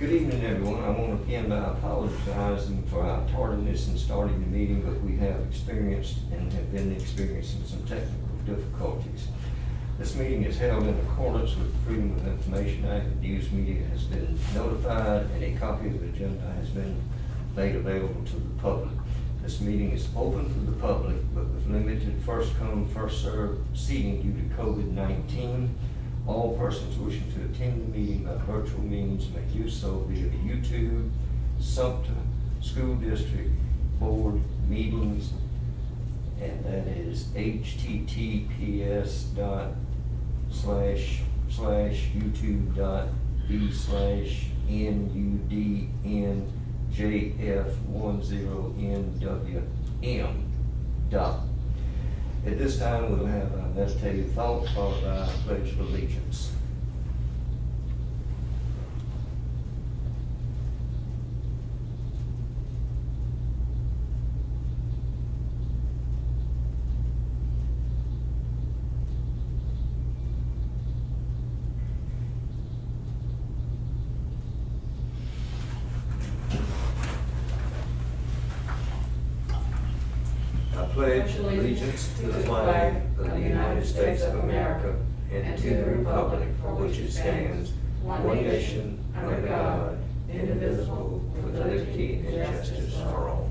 Good evening, everyone. I want to begin by apologizing for our tardiness in starting the meeting, but we have experienced and have been experiencing some technical difficulties. This meeting is held in accordance with the Freedom of Information Act. The news media has been notified, and a copy of the agenda has been made available to the public. This meeting is open to the public, but with limited first-come, first-served seating due to COVID-19. All persons wishing to attend the meeting by virtual means may do so via the YouTube Sumter School District Board Meetings, and that is https://youtube.b/NUDNJF10NWM. At this time, we'll have our meditative thought followed by our Pledge of Allegiance. I pledge allegiance to the flag of the United States of America and to the republic for which it stands, one nation, under God, indivisible, with liberty and justice for all.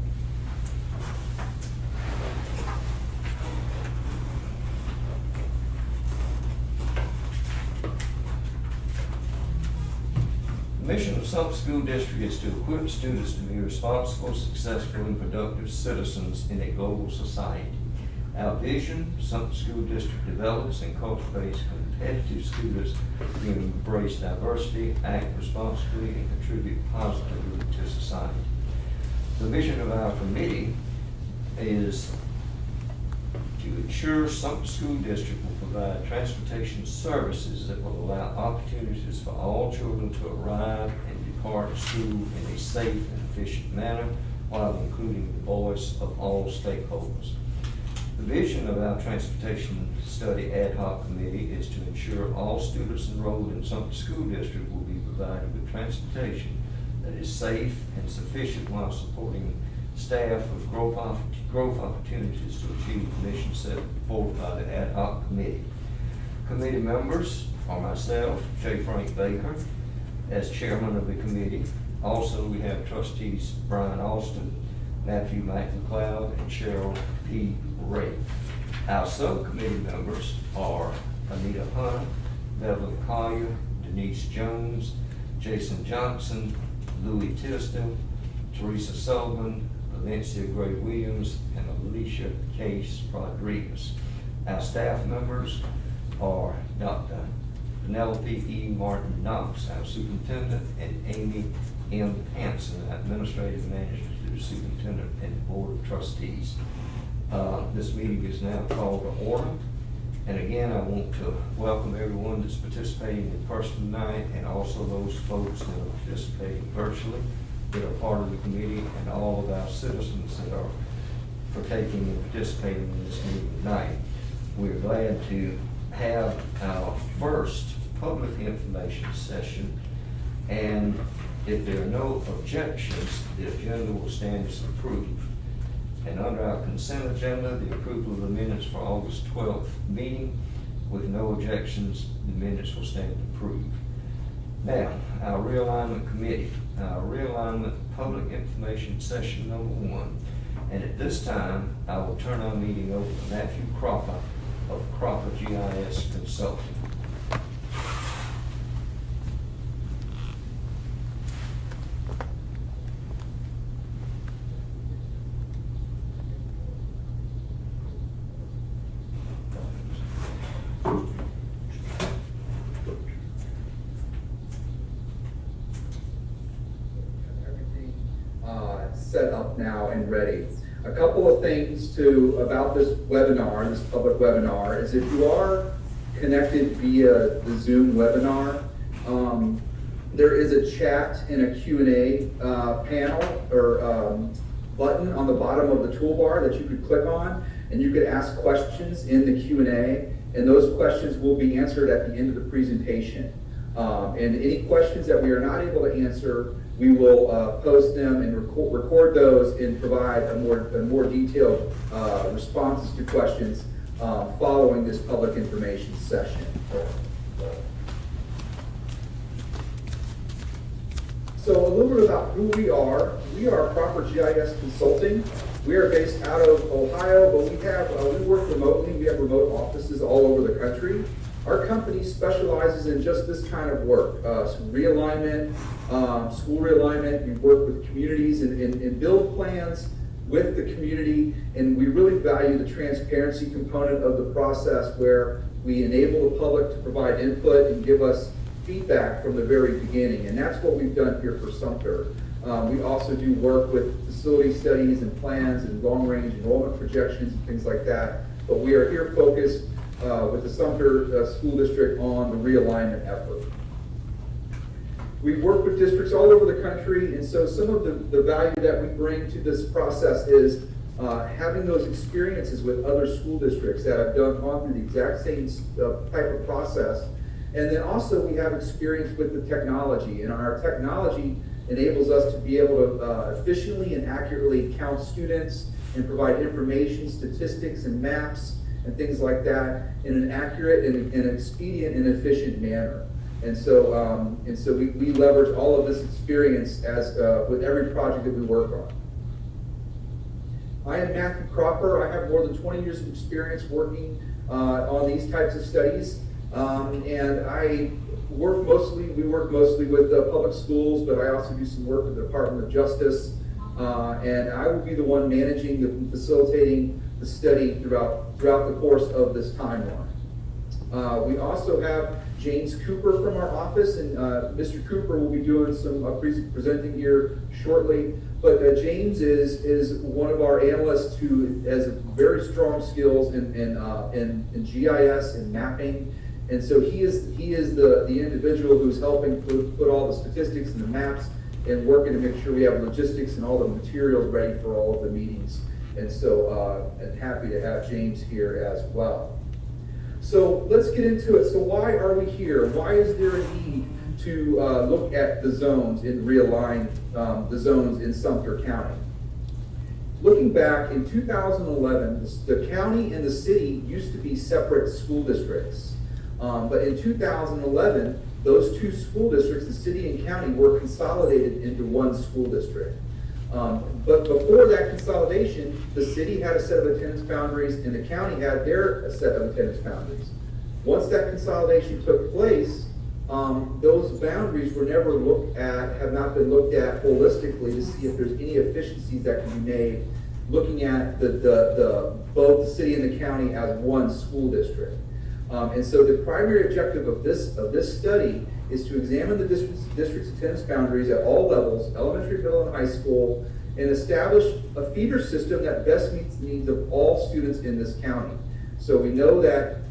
The mission of Sumter School District is to equip students to be responsible, successful, and productive citizens in a global society. Our vision, Sumter School District develops and cultivates competitive students who embrace diversity, act responsibly, and contribute positively to society. The mission of our committee is to ensure Sumter School District will provide transportation services that will allow opportunities for all children to arrive and depart school in a safe and efficient manner while including the voice of all stakeholders. The vision of our Transportation Study Ad Hoc Committee is to ensure all students enrolled in Sumter School District will be provided with transportation that is safe and sufficient while supporting staff with growth opportunities to achieve the mission set forth by the Ad Hoc Committee. Committee members are myself, J. Frank Baker, as chairman of the committee. Also, we have trustees Brian Austin, Matthew McLeod, and Cheryl P. Ray. Our subcommittee members are Anita Hunt, Beverly Collier, Denise Jones, Jason Johnson, Louis Tisdale, Teresa Sullivan, Valencia Gray Williams, and Alicia Case Rodriguez. Our staff members are Dr. Penelope E. Martin Knox, our superintendent, and Amy M. Hanson, administrative manager to the superintendent and board of trustees. This meeting is now called to order. And again, I want to welcome everyone that's participating in person tonight, and also those folks that are participating virtually that are part of the committee, and all of our citizens that are partaking and participating in this meeting tonight. We're glad to have our first public information session, and if there are no objections, the agenda will stand as approved. And under our consent agenda, the approval of the minutes for August 12th meeting, with no objections, the minutes will stand approved. Now, our Realignment Committee, our Realignment Public Information Session number 1. And at this time, I will turn our meeting over to Matthew Cropper of Propergis Consulting. Set up now and ready. A couple of things about this webinar, this public webinar, is if you are connected via the Zoom webinar, there is a chat and a Q&A panel or button on the bottom of the toolbar that you could click on, and you could ask questions in the Q&A, and those questions will be answered at the end of the presentation. And any questions that we are not able to answer, we will post them and record those and provide a more detailed responses to questions following this public information session. So a little bit about who we are. We are Propergis Consulting. We are based out of Ohio, but we work remotely. We have remote offices all over the country. Our company specializes in just this kind of work, realignment, school realignment. We work with communities and build plans with the community, and we really value the transparency component of the process where we enable the public to provide input and give us feedback from the very beginning, and that's what we've done here for Sumter. We also do work with facility studies and plans and long-range enrollment projections and things like that, but we are here focused with the Sumter School District on the realignment effort. We work with districts all over the country, and so some of the value that we bring to this process is having those experiences with other school districts that have gone through the exact same type of process. And then also we have experience with the technology, and our technology enables us to be able to efficiently and accurately count students and provide information, statistics, and maps and things like that in an accurate and expedient and efficient manner. And so we leverage all of this experience as with every project that we work on. I am Matthew Cropper. I have more than 20 years of experience working on these types of studies. And we work mostly with public schools, but I also do some work with the Department of Justice. And I will be the one managing and facilitating the study throughout the course of this timeline. We also have James Cooper from our office, and Mr. Cooper will be doing some presenting here shortly. But James is one of our analysts who has very strong skills in GIS and mapping. And so he is the individual who's helping put all the statistics and the maps and working to make sure we have logistics and all the materials ready for all of the meetings. And so I'm happy to have James here as well. So let's get into it. So why are we here? Why is there a need to look at the zones and realign the zones in Sumter County? Looking back, in 2011, the county and the city used to be separate school districts. But in 2011, those two school districts, the city and county, were consolidated into one school district. But before that consolidation, the city had a set of attendance boundaries and the county had their set of attendance boundaries. Once that consolidation took place, those boundaries were never have not been looked at holistically to see if there's any efficiencies that can be made looking at both the city and the county as one school district. And so the primary objective of this study is to examine the district's attendance boundaries at all levels, elementary, middle, and high school, and establish a feeder system that best meets the needs of all students in this county. So we know that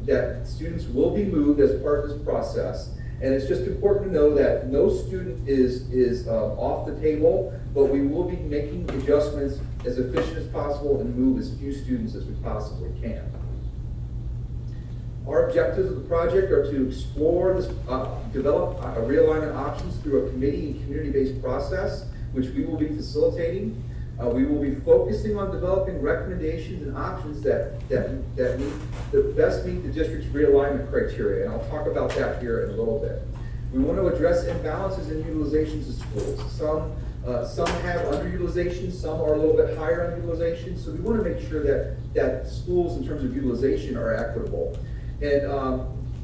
that students will be moved as part of this process, and it's just important to know that no student is off the table, but we will be making adjustments as efficient as possible and move as few students as we possibly can. Our objectives of the project are to explore this, develop realignment options through a committee and community-based process, which we will be facilitating. We will be focusing on developing recommendations and options that best meet the district's realignment criteria, and I'll talk about that here in a little bit. We want to address imbalances in utilizations of schools. Some have underutilization, some are a little bit higher underutilization, so we want to make sure that schools in terms of utilization are equitable. And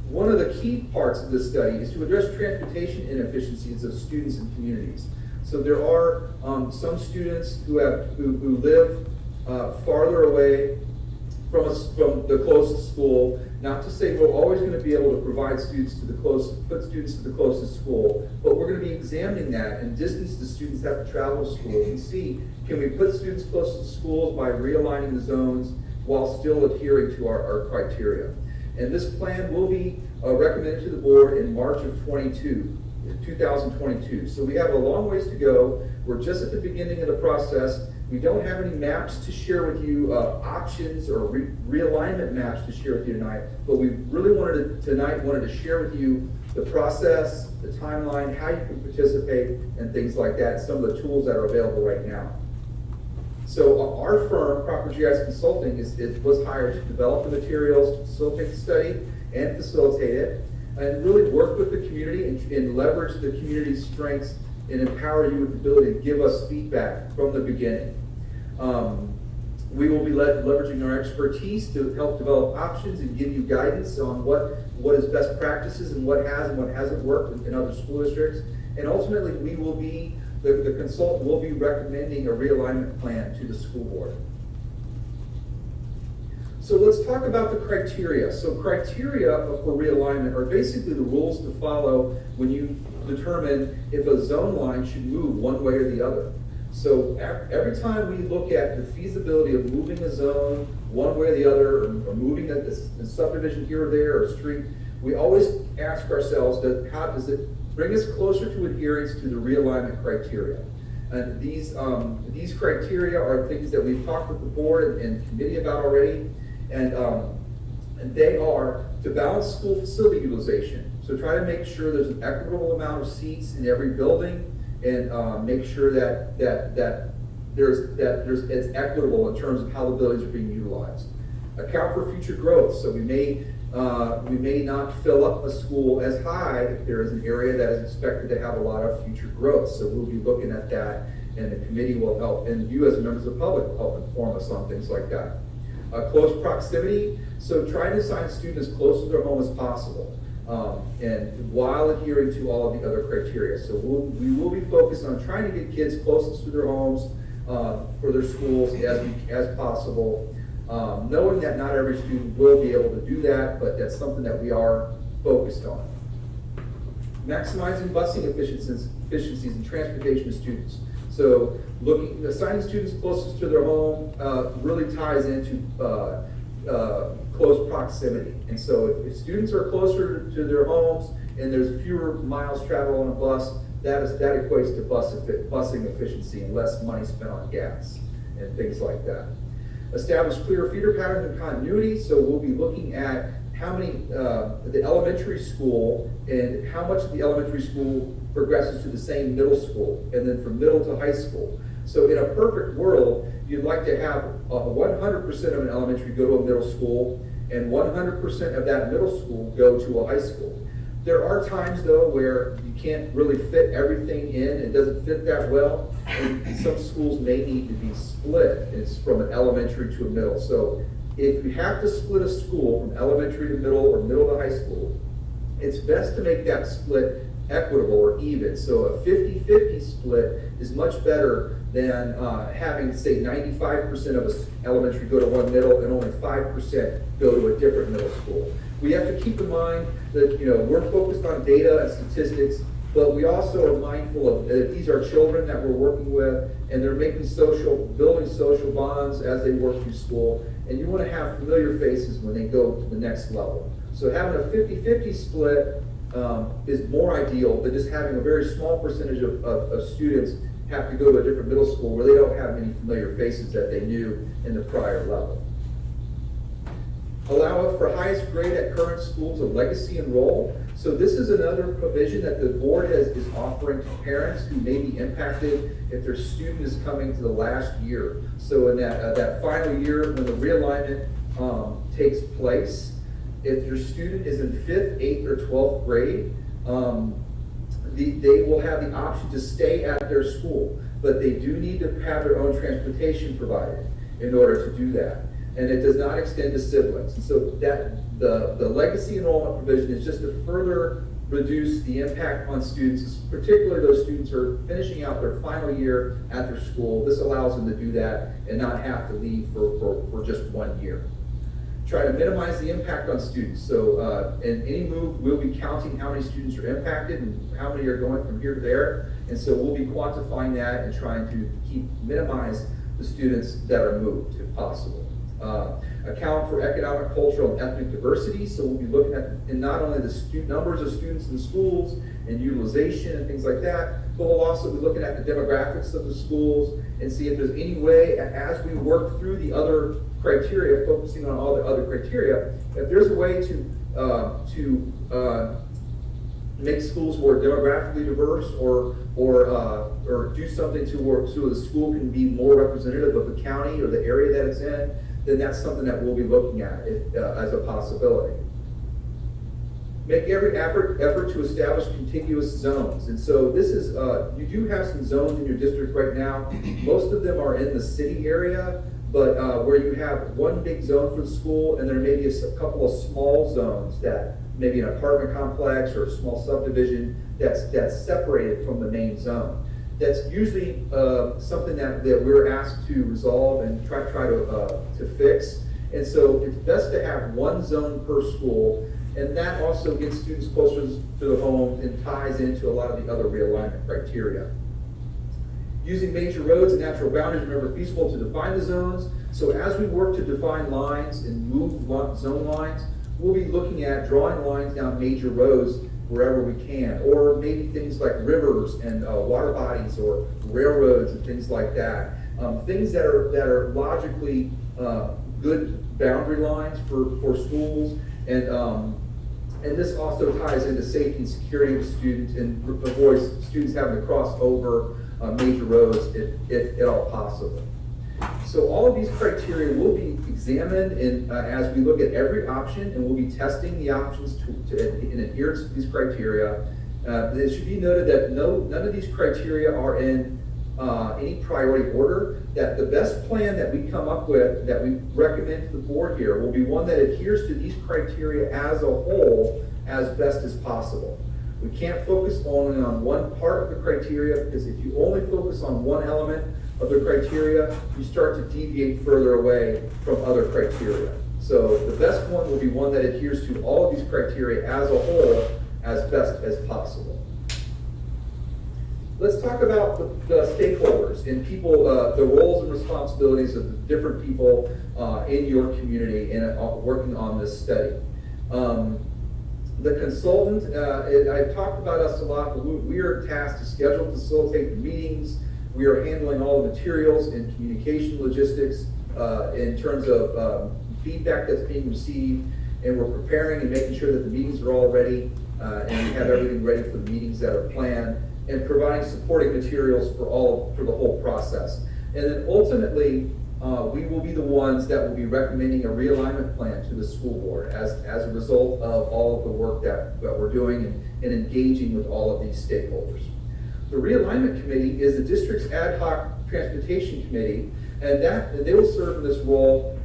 one of the key parts of this study is to address transportation inefficiencies of students and communities. So there are some students who live farther away from the closest school. Not to say we're always going to be able to provide students to put students to the closest school, but we're going to be examining that and distance the students have to travel to school and see, can we put students close to schools by realigning the zones while still adhering to our criteria. And this plan will be recommended to the board in March of 2022. So we have a long ways to go. We're just at the beginning of the process, We don't have any maps to share with you, options or realignment maps to share with you tonight, but we really wanted to share with you the process, the timeline, how you can participate, and things like that, some of the tools that are available right now. So our firm, Propergis Consulting, was hired to develop the materials, to facilitate the study, and facilitate it, and really work with the community and leverage the community's strengths and empower you with the ability to give us feedback from the beginning. We will be leveraging our expertise to help develop options and give you guidance on what is best practices and what has and what hasn't worked in other school districts. And ultimately, we will be, the consultant will be recommending a realignment plan to the school board. So let's talk about the criteria. So criteria for realignment are basically the rules to follow when you determine if a zone line should move one way or the other. So every time we look at the feasibility of moving a zone one way or the other, or moving a subdivision here or there, or a street, we always ask ourselves, how does it bring us closer to adherence to the realignment criteria? And these criteria are things that we've talked with the board and committee about already, and they are to balance school facility utilization. So try to make sure there's an equitable amount of seats in every building, and make sure that it's equitable in terms of how the buildings are being utilized. Account for future growth. So we may not fill up a school as high if there is an area that is expected to have a lot of future growth. So we'll be looking at that, and the committee will help, and you as members of the public will help inform us on things like that. Close proximity. So try to assign students as close to their home as possible. And while adhering to all of the other criteria. So we will be focused on trying to get kids closest to their homes for their schools as possible, knowing that not every student will be able to do that, but that's something that we are focused on. Maximizing busing efficiencies and transportation of students. So assigning students closest to their home really ties into close proximity. And so if students are closer to their homes and there's fewer miles traveled on a bus, that equates to busing efficiency and less money spent on gas and things like that. Establish clear feeder patterns and continuity. So we'll be looking at how many, the elementary school, and how much of the elementary school progresses to the same middle school, and then from middle to high school. So in a perfect world, you'd like to have 100% of an elementary go to a middle school, and 100% of that middle school go to a high school. There are times, though, where you can't really fit everything in. It doesn't fit that well, and some schools may need to be split. It's from an elementary to a middle. So if you have to split a school from elementary to middle or middle to high school, it's best to make that split equitable or even. So a 50-50 split is much better than having, say, 95% of an elementary go to one middle and only 5% go to a different middle school. We have to keep in mind that we're focused on data and statistics, but we also are mindful of that these are children that we're working with, and they're building social bonds as they work through school, and you want to have familiar faces when they go to the next level. So having a 50-50 split is more ideal than just having a very small percentage of students have to go to a different middle school where they don't have many familiar faces that they knew in the prior level. Allow for highest grade at current school to legacy enroll. So this is another provision that the board is offering to parents who may be impacted if their student is coming to the last year. So in that final year when the realignment takes place, if your student is in 5th, 8th, or 12th grade, they will have the option to stay at their school, but they do need to have their own transportation provided in order to do that. And it does not extend to siblings. And so that the legacy enrollment provision is just to further reduce the impact on students, particularly those students who are finishing out their final year at their school. This allows them to do that and not have to leave for just 1 year. Try to minimize the impact on students. So in any move, we'll be counting how many students are impacted and how many are going from here to there. And so we'll be quantifying that and trying to minimize the students that are moved if possible. Account for economic, cultural, and ethnic diversity. So we'll be looking at not only the numbers of students in schools and utilization and things like that, We'll also be looking at the demographics of the schools and see if there's any way, as we work through the other criteria, focusing on all the other criteria, if there's a way to make schools more demographically diverse, or do something to work so the school can be more representative of the county or the area that it's in, then that's something that we'll be looking at as a possibility. Make every effort to establish contiguous zones. And so this is, you do have some zones in your district right now. Most of them are in the city area, but where you have one big zone for the school, and there may be a couple of small zones that maybe an apartment complex or a small subdivision that's separated from the main zone. That's usually something that we're asked to resolve and try to fix. And so it's best to have one zone per school, and that also gets students closer to the home and ties into a lot of the other realignment criteria. Using major roads and natural boundaries, remember, feasible to define the zones. So as we work to define lines and move zone lines, we'll be looking at drawing lines down major roads wherever we can, or maybe things like rivers and water bodies or railroads and things like that. Things that are logically good boundary lines for schools, and this also ties into safety and security of students and avoids students having to cross over major roads if at all possible. So all of these criteria will be examined as we look at every option, and we'll be testing the options in adherence to these criteria. It should be noted that none of these criteria are in any priority order, that the best plan that we come up with, that we recommend to the board here, will be one that adheres to these criteria as a whole as best as possible. We can't focus only on one part of the criteria, because if you only focus on one element of the criteria, you start to deviate further away from other criteria. So the best one will be one that adheres to all of these criteria as a whole as best as possible. Let's talk about the stakeholders and people, the roles and responsibilities of the different people in your community and working on this study. The consultant, I've talked about us a lot, but we are tasked to schedule and facilitate the meetings. We are handling all the materials and communication logistics in terms of feedback that's being received, and we're preparing and making sure that the meetings are all ready and we have everything ready for the meetings that are planned, and providing supporting materials for the whole process. And then ultimately, we will be the ones that will be recommending a realignment plan to the school board as a result of all of the work that we're doing and engaging with all of these stakeholders. The Realignment Committee is the district's ad hoc transportation committee, and they will serve in this role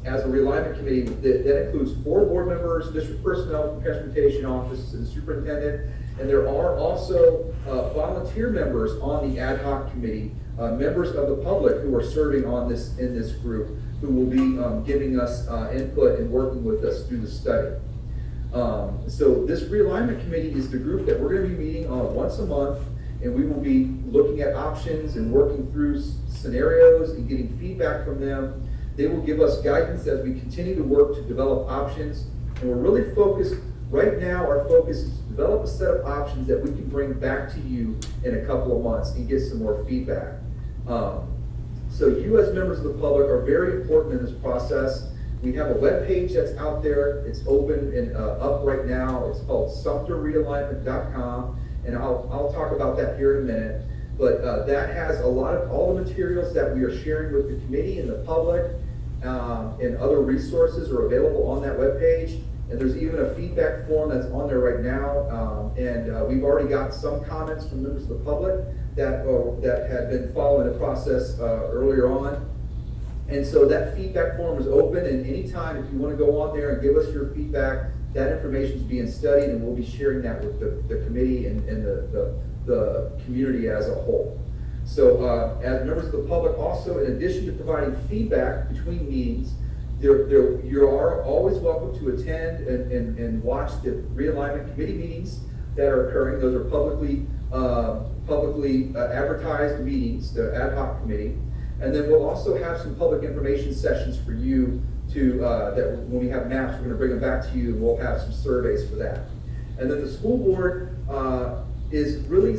as a realignment committee that includes 4 board members, district personnel from transportation office, and the superintendent. And there are also volunteer members on the ad hoc committee, members of the public who are serving in this group, who will be giving us input and working with us through the study. So this realignment committee is the group that we're going to be meeting on once a month, and we will be looking at options and working through scenarios and getting feedback from them. They will give us guidance as we continue to work to develop options, and we're really focused. Right now, our focus is to develop a set of options that we can bring back to you in a couple of months and get some more feedback. So you as members of the public are very important in this process. We have a web page that's out there. It's open and up right now. It's called SumterRealignment.com, and I'll talk about that here in a minute. But that has all the materials that we are sharing with the committee and the public, and other resources are available on that web page. And there's even a feedback form that's on there right now. We've already got some comments from members of the public that had been following the process earlier on. And so that feedback form is open, and anytime if you want to go on there and give us your feedback, that information is being studied, and we'll be sharing that with the committee and the community as a whole. So as members of the public, also, in addition to providing feedback between meetings, you are always welcome to attend and watch the realignment committee meetings that are occurring. Those are publicly advertised meetings, the ad hoc committee. And then we'll also have some public information sessions for you that when we have maps, we're going to bring them back to you, and we'll have some surveys for that. And then the school board is really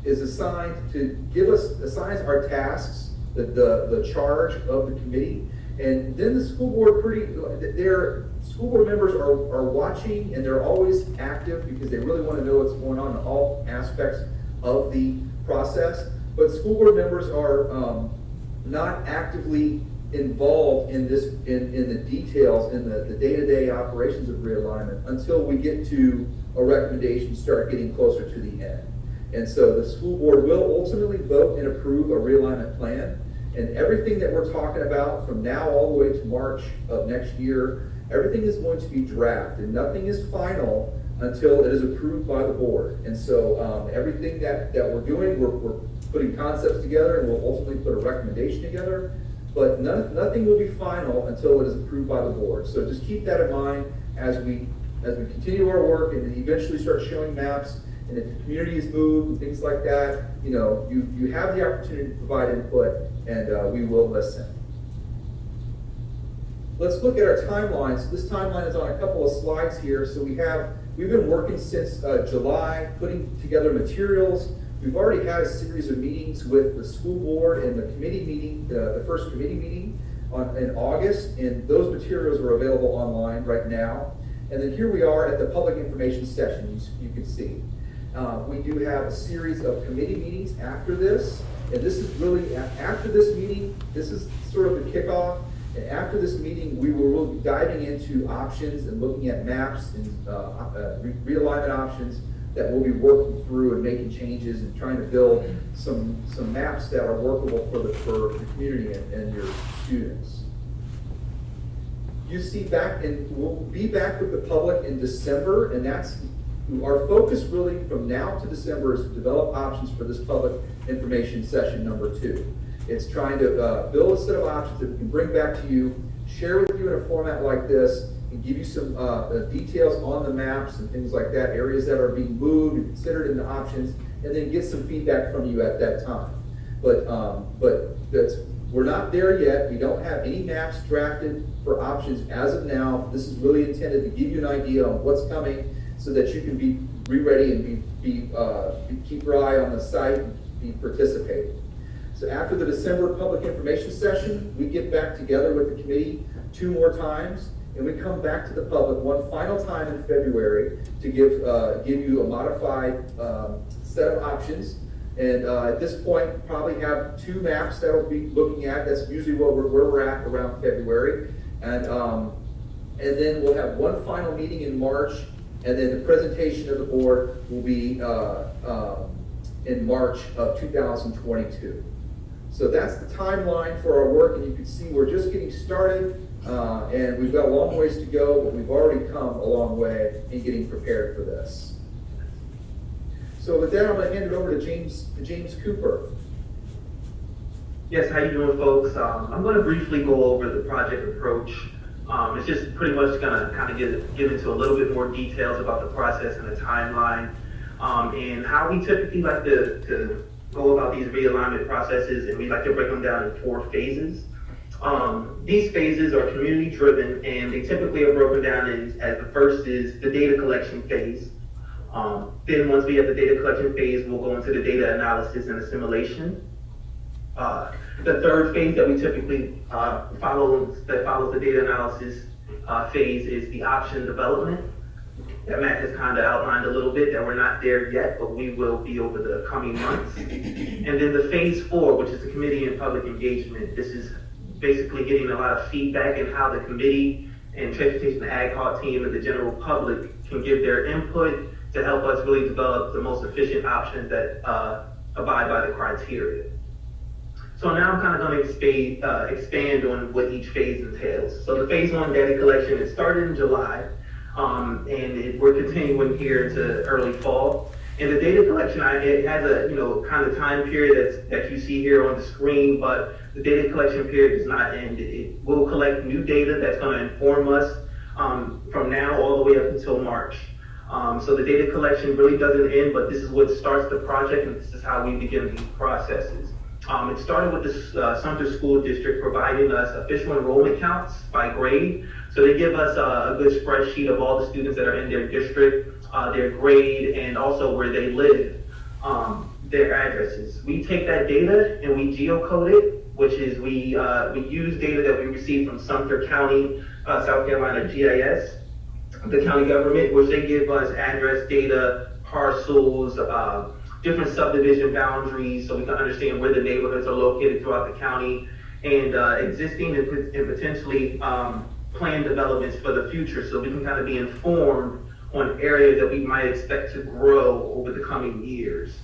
is assigned to assigns our tasks, the charge of the committee, and then the school board their school board members are watching, and they're always active because they really want to know what's going on in all aspects of the process. But school board members are not actively involved in this in the details in the day-to-day operations of realignment until we get to a recommendation, start getting closer to the end. And so the school board will ultimately vote and approve a realignment plan, and everything that we're talking about from now all the way to March of next year, everything is going to be draft, and nothing is final until it is approved by the board. And so everything that we're doing, we're putting concepts together, and we'll ultimately put a recommendation together, but nothing will be final until it is approved by the board. So just keep that in mind as we continue our work and eventually start showing maps. And if the community is moved and things like that, you know, you have the opportunity to provide input, and we will listen. Let's look at our timeline. So this timeline is on a couple of slides here. So we've been working since July, putting together materials. We've already had a series of meetings with the school board and the committee meeting, the first committee meeting in August, and those materials are available online right now. And then here we are at the public information session, you can see. We do have a series of committee meetings after this, and this is really, after this meeting, this is sort of the kickoff, and after this meeting, we will be diving into options and looking at maps and realignment options that we'll be working through and making changes and trying to build some maps that are workable for the community and your students. You see we'll be back with the public in December, and that's our focus really from now to December is to develop options for this public information session number 2. It's trying to build a set of options that we can bring back to you, share with you in a format like this, and give you some details on the maps and things like that, areas that are being moved and considered in the options, and then get some feedback from you at that time. But we're not there yet. We don't have any maps drafted for options as of now. This is really intended to give you an idea on what's coming so that you can be ready and keep your eye on the site and be participating. So after the December public information session, we get back together with the committee 2 more times, and we come back to the public one final time in February to give you a modified set of options. And at this point, probably have 2 maps that we'll be looking at. That's usually where we're at around February. And then we'll have one final meeting in March, and then the presentation of the board will be in March of 2022. So that's the timeline for our work, and you can see we're just getting started, and we've got a long ways to go, but we've already come a long way in getting prepared for this. So with that, I'm going to hand it over to James Cooper. Yes, how you doing, folks? I'm going to briefly go over the project approach. It's just pretty much going to kind of get into a little bit more details about the process and the timeline, and how we typically like to go about these realignment processes, and we like to break them down in 4 phases. These phases are community driven, and they typically are broken down as the first is the data collection phase. Then once we have the data collection phase, we'll go into the data analysis and assimilation. The third phase that we typically follows the data analysis phase is the option development. That Matt has kind of outlined a little bit, that we're not there yet, but we will be over the coming months. And then the phase 4, which is the committee and public engagement. This is basically getting a lot of feedback and how the committee and transportation ad hoc team and the general public can give their input to help us really develop the most efficient options that abide by the criteria. So now I'm kind of going to expand on what each phase entails. So the phase 1 data collection, it started in July, and we're continuing here into early fall. And the data collection, it has a kind of time period that you see here on the screen, but the data collection period does not end. It will collect new data that's going to inform us from now all the way up until March. So the data collection really doesn't end, but this is what starts the project, and this is how we begin these processes. It started with the Sumter School District providing us official enrollment counts by grade. So they give us a good spreadsheet of all the students that are in their district. their grade, and also where they live, their addresses. We take that data and we geocode it, which is we use data that we received from Sumter County, South Carolina GIS, the county government, which they give us address data, parcels, different subdivision boundaries, so we can understand where the neighborhoods are located throughout the county, and existing and potentially planned developments for the future, so we can kind of be informed on areas that we might expect to grow over the coming years.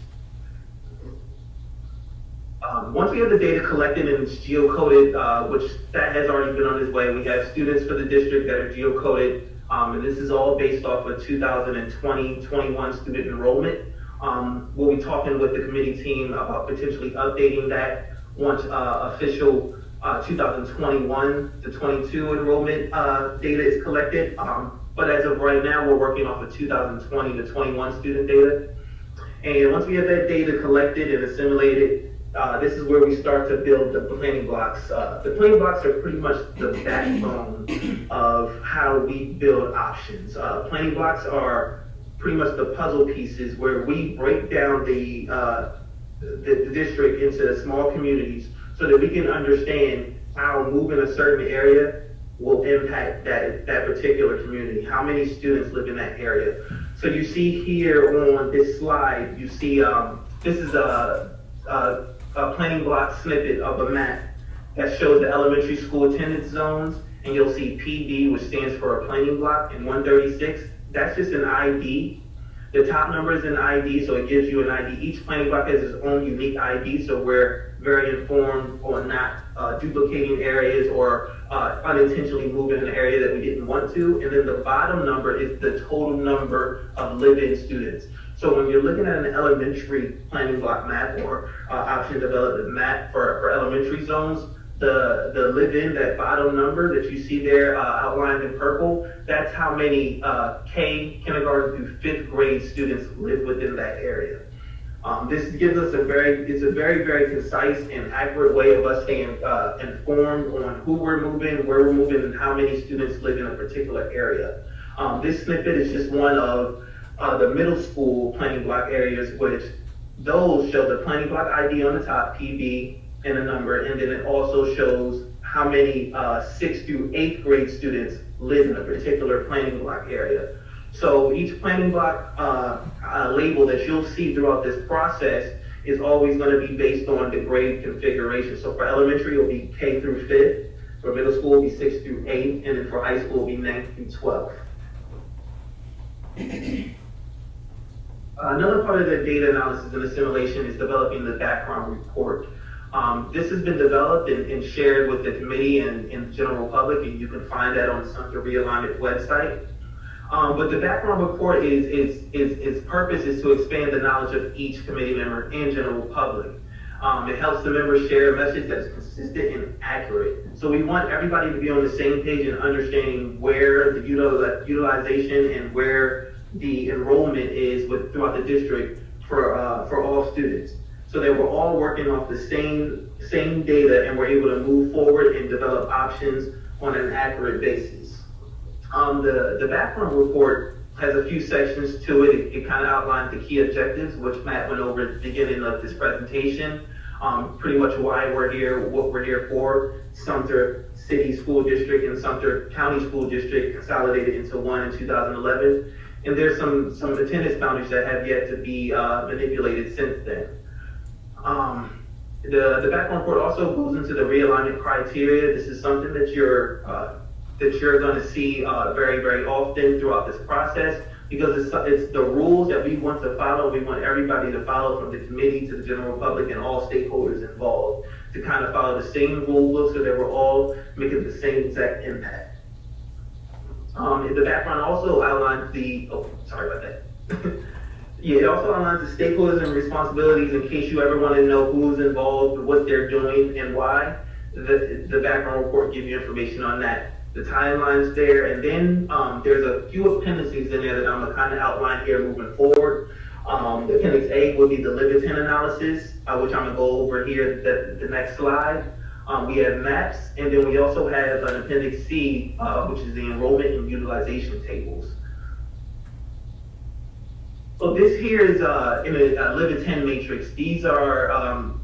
Once we have the data collected and it's geocoded, which that has already been on its way, we have students for the district that are geocoded, and this is all based off of 2020-21 student enrollment. We'll be talking with the committee team about potentially updating that once official 2021 to 22 enrollment data is collected. But as of right now, we're working off of 2020 to 21 student data. And once we have that data collected and assimilated, this is where we start to build the planning blocks. The planning blocks are pretty much the backbone of how we build options. Planning blocks are pretty much the puzzle pieces where we break down the district into small communities so that we can understand how moving a certain area will impact that particular community. How many students live in that area? So you see here on this slide, you see this is a planning block snippet of a map that shows the elementary school attendance zones, and you'll see PD, which stands for a planning block, and 136. That's just an ID. The top number is an ID, so it gives you an ID. Each planning block has its own unique ID, so we're very informed on not duplicating areas or unintentionally moving an area that we didn't want to. And then the bottom number is the total number of live-in students. So when you're looking at an elementary planning block map or option development map for elementary zones, the live-in, that bottom number that you see there outlined in purple, that's how many kindergarten through 5th grade students live within that area. This gives us it's a very, very concise and accurate way of us staying informed on who we're moving, where we're moving, and how many students live in a particular area. This snippet is just one of the middle school planning block areas, which those show the planning block ID on the top, PB, and a number, and then it also shows how many 6th through 8th grade students live in a particular planning block area. So each planning block label that you'll see throughout this process is always going to be based on the grade configuration. So for elementary, it'll be K through 5th. For middle school, it'll be 6th through 8th, and then for high school, it'll be 9th through 12th. Another part of the data analysis and assimilation is developing the background report. This has been developed and shared with the committee and the general public, and you can find that on the Sumter Realignment website. But the background report its purpose is to expand the knowledge of each committee member and general public. It helps the members share a message that's consistent and accurate. So we want everybody to be on the same page and understanding where the utilization and where the enrollment is throughout the district for all students. So that we're all working off the same data and we're able to move forward and develop options on an accurate basis. The background report has a few sections to it. It kind of outlines the key objectives, which Matt went over at the beginning of this presentation. Pretty much why we're here, what we're here for. Sumter City School District and Sumter County School District consolidated into one in 2011. And there's some attendance boundaries that have yet to be manipulated since then. The background report also goes into the realignment criteria. This is something that you're going to see very, very often throughout this process, because it's the rules that we want to follow. We want everybody to follow, from the committee to the general public and all stakeholders involved, to kind of follow the same rule book so that we're all making the same exact impact. The background also outlines it also outlines the stakeholders and responsibilities in case you ever want to know who's involved, what they're doing, and why. The background report gives you information on that. The timeline's there, and then there's a few appendices in there that I'm gonna kind of outline here moving forward. The Appendix A would be the Livington analysis, which I'm gonna go over here the next slide. We have maps, and then we also have an Appendix C, which is the enrollment and utilization tables. So this here is in a Livington matrix. These are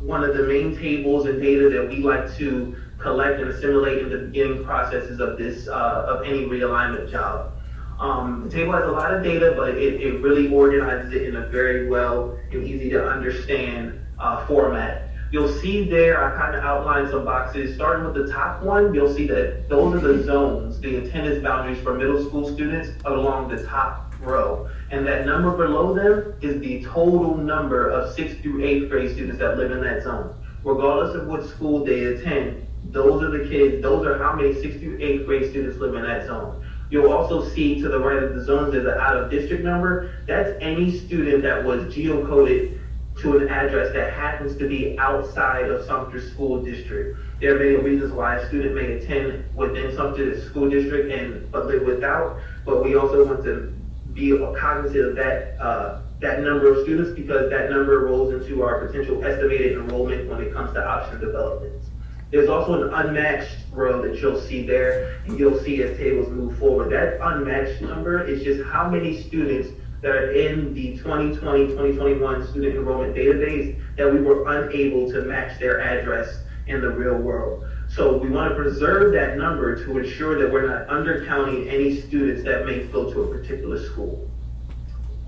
one of the main tables and data that we like to collect and assimilate in the beginning processes of this of any realignment job. The table has a lot of data, but it really organizes it in a very well and easy to understand format. You'll see there, I kind of outlined some boxes. Starting with the top one, you'll see that those are the zones, the attendance boundaries for middle school students along the top row. And that number below them is the total number of 6th through 8th grade students that live in that zone. Regardless of what school they attend, those are the kids, those are how many 6th through 8th grade students live in that zone. You'll also see to the right of the zones there's an out of district number. That's any student that was geocoded to an address that happens to be outside of Sumter School District. There are many reasons why a student may attend within Sumter School District but live without, but we also want to be cognizant of that number of students, because that number rolls into our potential estimated enrollment when it comes to option developments. There's also an unmatched row that you'll see there, and you'll see as tables move forward. That unmatched number is just how many students that are in the 2020-2021 student enrollment database that we were unable to match their address in the real world. So we want to preserve that number to ensure that we're not undercounting any students that may flow to a particular school.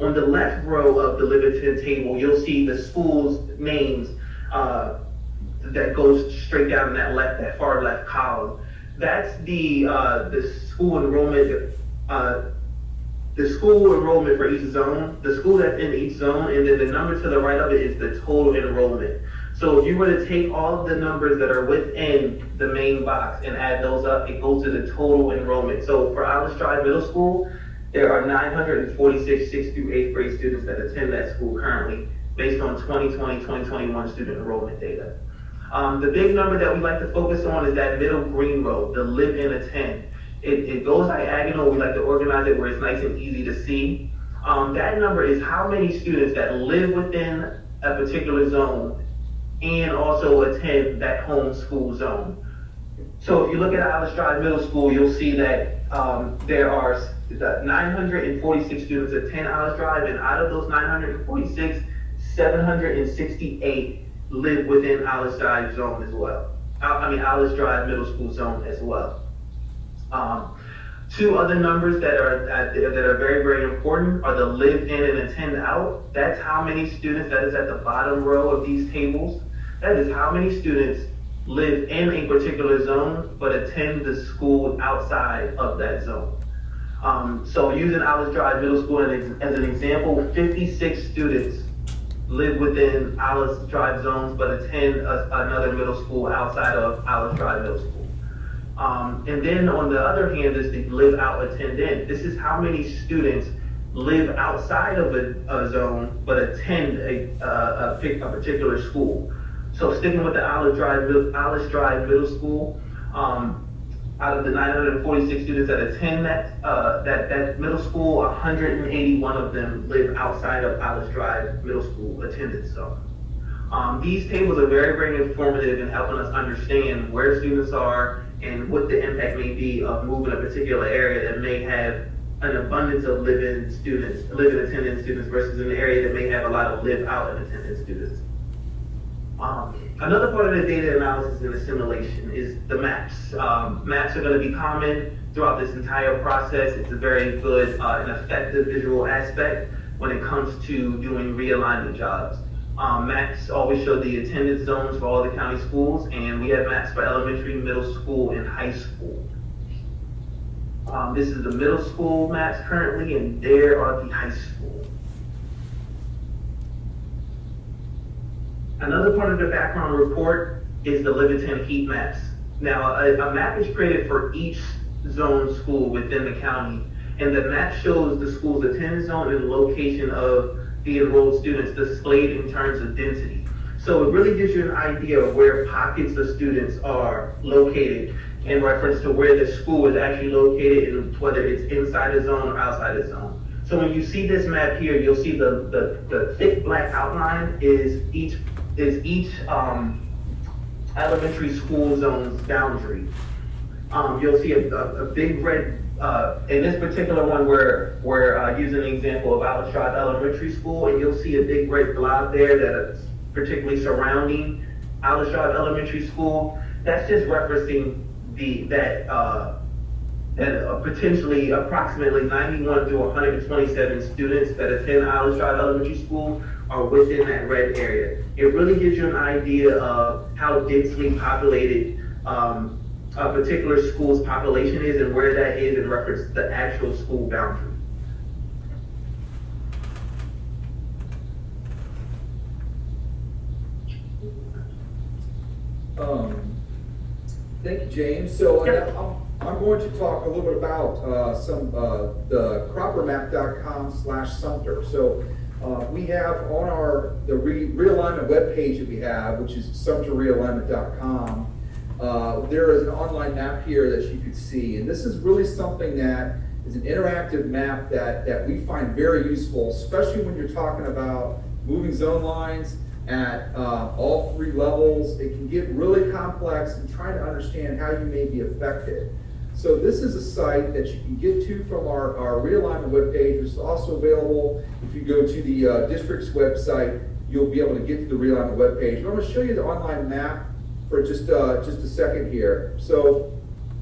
On the left row of the Livington table, you'll see the school's names that goes straight down that far left column. That's the school enrollment. The school enrollment for each zone, the school that's in each zone, and then the number to the right of it is the total enrollment. So if you were to take all of the numbers that are within the main box and add those up, it goes to the total enrollment. So for Alice Drive Middle School, there are 946 6th through 8th grade students that attend that school currently, based on 2020-2021 student enrollment data. The big number that we like to focus on is that middle green row, the live and attend. It goes diagonal. We like to organize it where it's nice and easy to see. That number is how many students that live within a particular zone and also attend that home school zone. So if you look at Alice Drive Middle School, you'll see that there are 946 students attend Alice Drive, and out of those 946, 768 live within Alice Drive zone as well. Alice Drive Middle School zone as well. Two other numbers that are very, very important are the live in and attend out. That's how many students, that is at the bottom row of these tables. That is how many students live in a particular zone but attend the school outside of that zone. So using Alice Drive Middle School as an example, 56 students live within Alice Drive zones but attend another middle school outside of Alice Drive Middle School. And then on the other hand is the live out attend in. This is how many students live outside of a zone but attend a particular school. So sticking with the Alice Drive Middle School, out of the 946 students that attend that middle school, 181 of them live outside of Alice Drive Middle School attendance zone. These tables are very, very informative in helping us understand where students are and what the impact may be of moving a particular area that may have an abundance of live-in attendance students versus an area that may have a lot of live-out and attendance students. Another part of the data analysis and assimilation is the maps. Maps are going to be common throughout this entire process. It's a very good and effective visual aspect when it comes to doing realignment jobs. Maps always show the attendance zones for all the county schools, and we have maps for elementary, middle school, and high school. This is the middle school maps currently, and there are the high school. Another part of the background report is the Livington heat maps. Now, a map is created for each zone school within the county, and the map shows the school's attendance zone and location of the enrolled students displayed in terms of density. So it really gives you an idea of where pockets of students are located in reference to where the school is actually located and whether it's inside a zone or outside a zone. So when you see this map here, you'll see the thick black outline is each elementary school zone's boundary. You'll see a big red in this particular one, we're using an example of Aldershot Elementary School, and you'll see a big red blob there that is particularly surrounding Aldershot Elementary School. That's just referencing that potentially approximately 91 to 127 students that attend Aldershot Elementary School are within that red area. It really gives you an idea of how densely populated a particular school's population is and where that is in reference to the actual school boundary. Thank you, James. So I'm going to talk a little bit about the croppermap.com/Sumter. So we have on the realignment webpage that we have, which is sumterrealignment.com. There is an online map here that you can see, and this is really something that is an interactive map that we find very useful, especially when you're talking about moving zone lines at all three levels. It can get really complex and trying to understand how you may be affected. So this is a site that you can get to from our realignment webpage, which is also available. If you go to the district's website, you'll be able to get to the realignment webpage. But I'm going to show you the online map for just a second here. So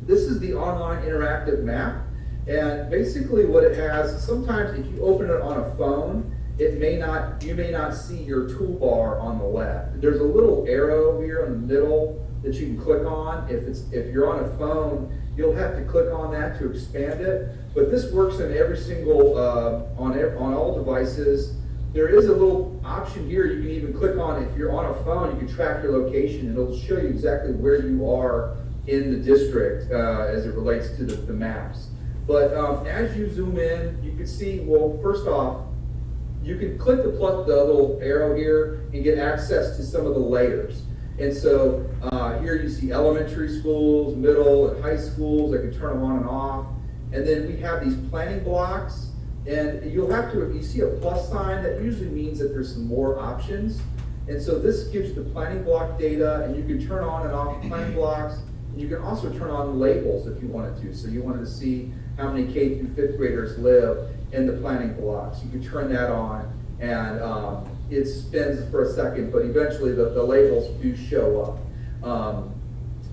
this is the online interactive map, and basically what it has, sometimes if you open it on a phone, you may not see your toolbar on the left. There's a little arrow here in the middle that you can click on. If you're on a phone, you'll have to click on that to expand it. But this works in every single on all devices. There is a little option here you can even click on. If you're on a phone, you can track your location, and it'll show you exactly where you are in the district as it relates to the maps. But as you zoom in, you can see, well, first off, you can click the little arrow here and get access to some of the layers. And so here you see elementary schools, middle and high schools. I can turn them on and off. And then we have these planning blocks. And you see a plus sign, that usually means that there's some more options. And so this gives you the planning block data, and you can turn on and off planning blocks. And you can also turn on labels if you wanted to. So you wanted to see how many K through 5th graders live in the planning blocks. You can turn that on, and it spins for a second, but eventually the labels do show up.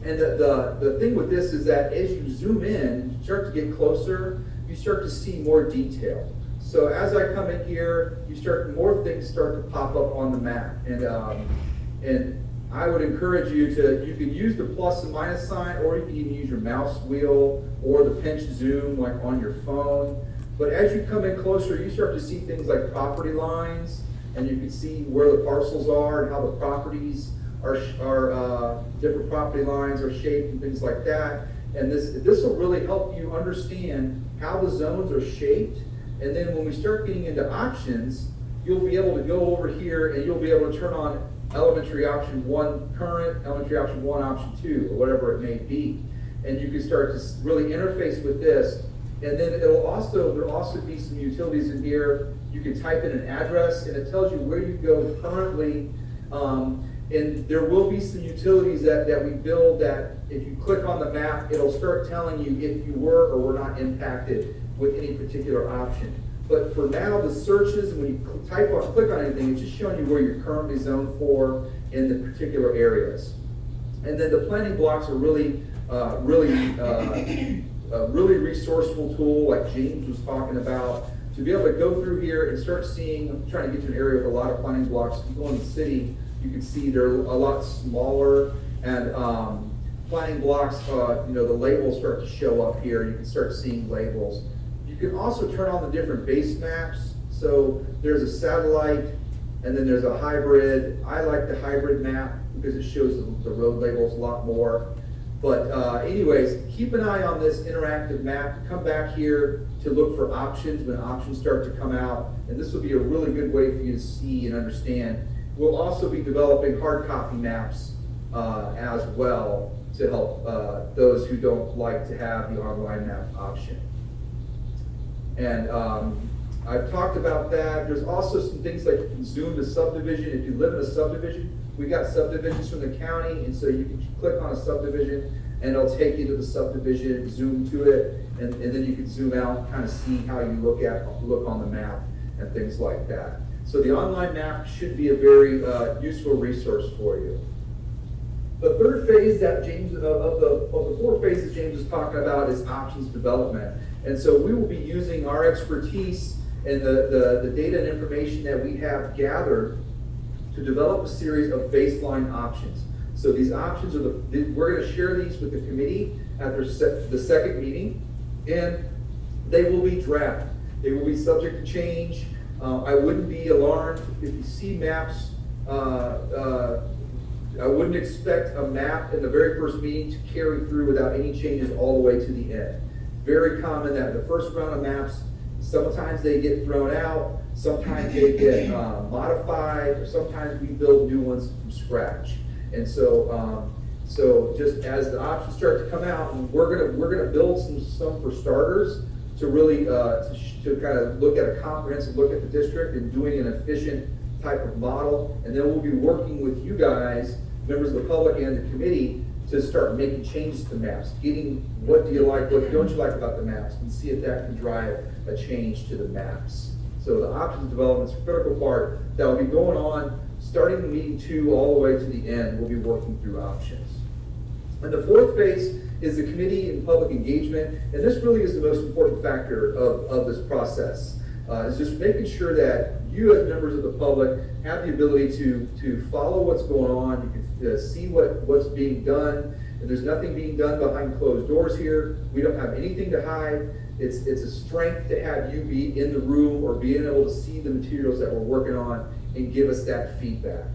And the thing with this is that as you zoom in, you start to get closer, you start to see more detail. So as I come in here, more things start to pop up on the map. And I would encourage you can use the plus and minus sign, or you can even use your mouse wheel or the pinch zoom like on your phone. But as you come in closer, you start to see things like property lines, and you can see where the parcels are and how the properties are different property lines are shaped and things like that. And this will really help you understand how the zones are shaped. And then when we start getting into options, you'll be able to go over here and you'll be able to turn on elementary option 1 current, elementary option 1 option 2, or whatever it may be. And you can start to really interface with this. And then there'll also be some utilities in here. You can type in an address, and it tells you where you go currently. And there will be some utilities that we build that if you click on the map, it'll start telling you if you were or were not impacted with any particular option. But for now, the searches, when you click on anything, it's just showing you where you're currently zoned for in the particular areas. And then the planning blocks are really resourceful tool, like James was talking about, to be able to go through here and start seeing. I'm trying to get to an area with a lot of planning blocks. If you go in the city, you can see they're a lot smaller, and planning blocks, the labels start to show up here. You can start seeing labels. You can also turn on the different base maps. So there's a satellite, and then there's a hybrid. I like the hybrid map because it shows the road labels a lot more. But anyways, keep an eye on this interactive map. Come back here to look for options when options start to come out. And this will be a really good way for you to see and understand. We'll also be developing hard copy maps as well to help those who don't like to have the online map option. And I've talked about that. There's also some things like you can zoom the subdivision. If you live in a subdivision, we got subdivisions from the county, and so you can click on a subdivision and it'll take you to the subdivision, zoom to it, and then you can zoom out, kind of see how you look on the map and things like that. So the online map should be a very useful resource for you. The third phase that James, of the 4 phases James is talking about is options development. And so we will be using our expertise and the data and information that we have gathered to develop a series of baseline options. So these options are we're going to share these with the committee at the second meeting, and they will be draft. They will be subject to change. I wouldn't be alarmed if you see maps. I wouldn't expect a map in the very first meeting to carry through without any changes all the way to the end. Very common that the first round of maps, sometimes they get thrown out, sometimes they get modified, or sometimes we build new ones from scratch. And so, so just as the options start to come out, we're gonna build some for starters to really to kind of look at a comprehensive look at the district and doing an efficient type of model, and then we'll be working with you guys, members of the public and the committee, to start making changes to maps, getting what do you like, what don't you like about the maps, and see if that can drive a change to the maps. So the options development is a critical part that will be going on starting in meeting 2 all the way to the end. We'll be working through options. And the 4th phase is the committee and public engagement, and this really is the most important factor of this process. Is just making sure that you as members of the public have the ability to follow what's going on. You can see what's being done, and there's nothing being done behind closed doors here. We don't have anything to hide. It's a strength to have you be in the room or being able to see the materials that we're working on and give us that feedback.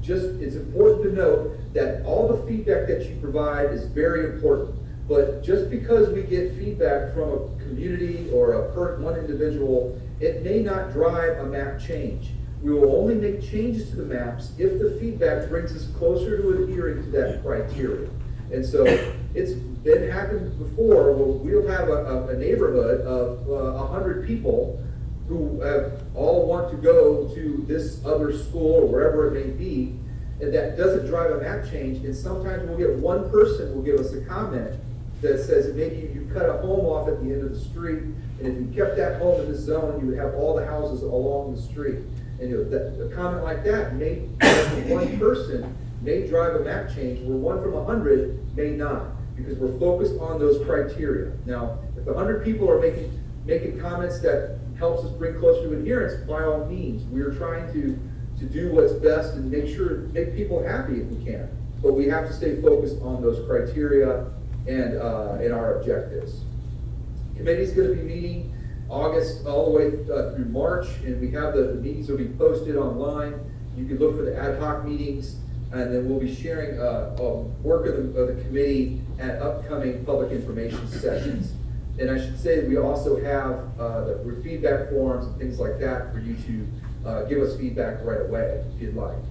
It's important to note that all the feedback that you provide is very important. But just because we get feedback from a community or one individual, it may not drive a map change. We will only make changes to the maps if the feedback brings us closer to adhering to that criteria. And so it's been happened before where we'll have a neighborhood of 100 people who all want to go to this other school or wherever it may be, and that doesn't drive a map change. And sometimes we'll get one person who will give us a comment that says maybe you cut a home off at the end of the street, and if you kept that home in this zone, you would have all the houses along the street. And a comment like that may, one person may drive a map change, where one from 100 may not, because we're focused on those criteria. Now, if 100 people are making comments that helps us bring closer to adherence, by all means, we're trying to do what's best and make people happy if we can. But we have to stay focused on those criteria and in our objectives. Committee's going to be meeting August all the way through March, and we have the meetings will be posted online. You can look for the ad hoc meetings, and then we'll be sharing work of the committee at upcoming public information sessions. And I should say that we also have the feedback forms and things like that for you to give us feedback right away if you'd like.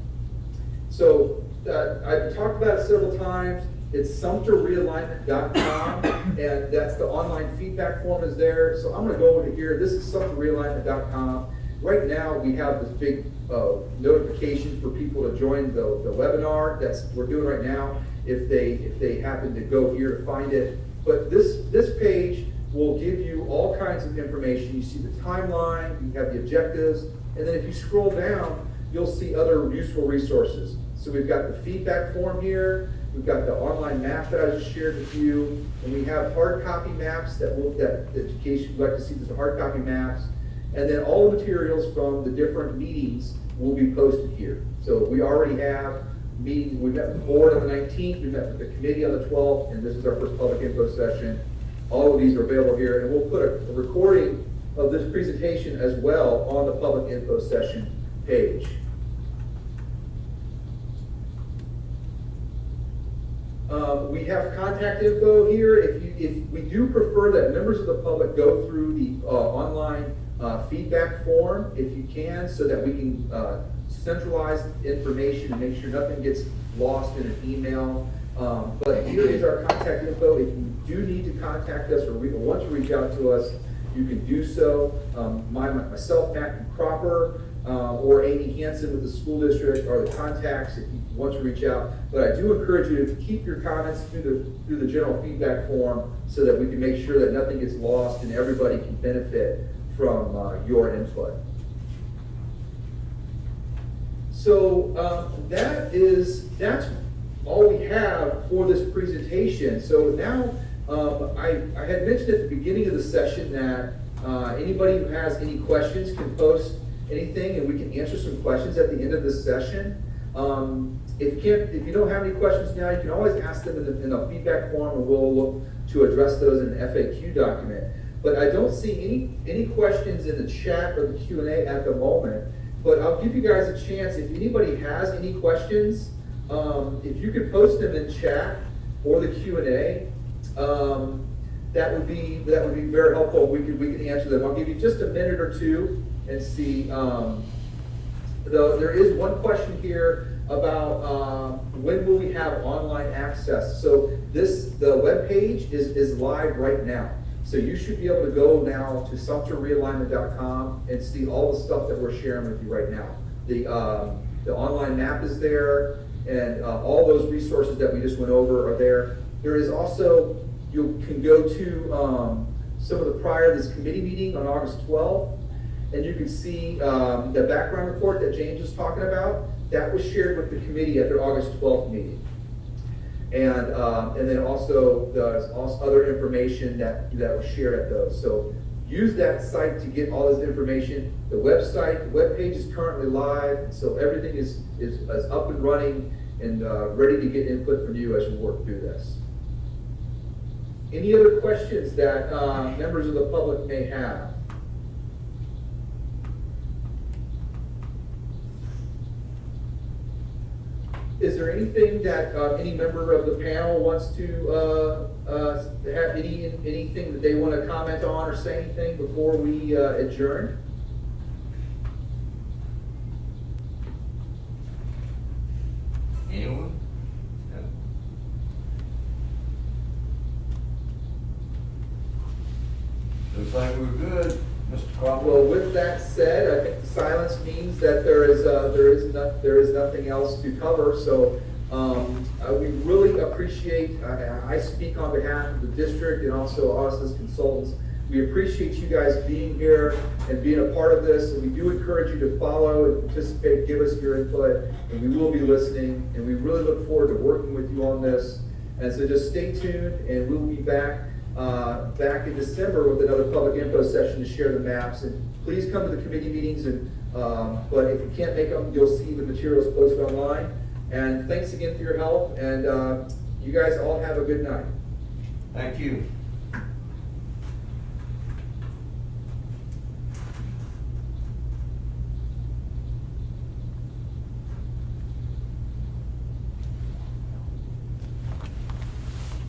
So I've talked about it several times. It's SumterRealignment.com, and that's the online feedback form is there. So I'm going to go over to here. This is SumterRealignment.com. Right now we have this big notification for people to join the webinar that's we're doing right now if they happen to go here to find it. But this page will give you all kinds of information. You see the timeline, you have the objectives, and then if you scroll down, you'll see other useful resources. So we've got the feedback form here, we've got the online map that I just shared with you, and we have hard copy maps that in case you'd like to see the hard copy maps, and then all the materials from the different meetings will be posted here. So we already have meetings. We met with the board on the 19th, we met with the committee on the 12th, and this is our first public info session. All of these are available here, and we'll put a recording of this presentation as well on the public info session page. We have contact info here. If we do prefer that members of the public go through the online feedback form, if you can, so that we can centralize information and make sure nothing gets lost in an email. But here is our contact info. If you do need to contact us or want to reach out to us, you can do so. Myself, Matt Cropper, or Amy Hansen with the school district are the contacts if you want to reach out. But I do encourage you to keep your comments through the general feedback form so that we can make sure that nothing gets lost and everybody can benefit from your input. So that's all we have for this presentation. So now, I had mentioned at the beginning of the session that anybody who has any questions can post anything and we can answer some questions at the end of this session. If you don't have any questions now, you can always ask them in the feedback form and we'll look to address those in the FAQ document. But I don't see any questions in the chat or the Q&A at the moment. But I'll give you guys a chance, if anybody has any questions, if you could post them in chat or the Q&A, that would be very helpful. We can answer them. I'll give you just a minute or two and see. There is one question here about when will we have online access. So the web page is live right now. So you should be able to go now to SumterRealignment.com and see all the stuff that we're sharing with you right now. The online map is there, and all those resources that we just went over are there. There is also, you can go to some of the prior this committee meeting on August 12th, and you can see the background report that James was talking about. That was shared with the committee at their August 12th meeting. And then also there's also other information that was shared at those. So use that site to get all this information. The web page is currently live, so everything is up and running and ready to get input from you as you work through this. Any other questions that members of the public may have? Is there anything that any member of the panel wants to have anything that they want to comment on or say anything before we adjourn? Anyone? No. Looks like we're good, Mr. Cropper. Well, with that said, I think the silence means that there is nothing else to cover. So we really appreciate. I speak on behalf of the district and also us as consultants. We appreciate you guys being here and being a part of this. And we do encourage you to follow and participate. Give us your input, and we will be listening. And we really look forward to working with you on this. And so just stay tuned, and we'll be back in December with another public info session to share the maps. And please come to the committee meetings. And but if you can't make them, you'll see the materials posted online. And thanks again for your help. And you guys all have a good night. Thank you.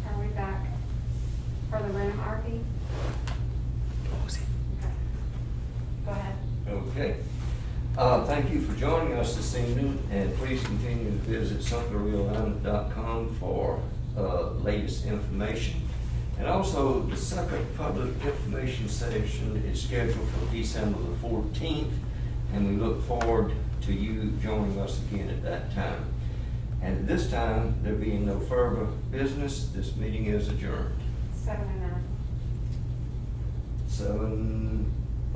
Are we back for the room, RP? Okay. Go ahead. Okay. Thank you for joining us this evening, and please continue to visit SumterRealignment.com for latest information. And also, the second public information session is scheduled for December the 14th, and we look forward to you joining us again at that time. And at this time, there being no further business, this meeting is adjourned. 7:09. 7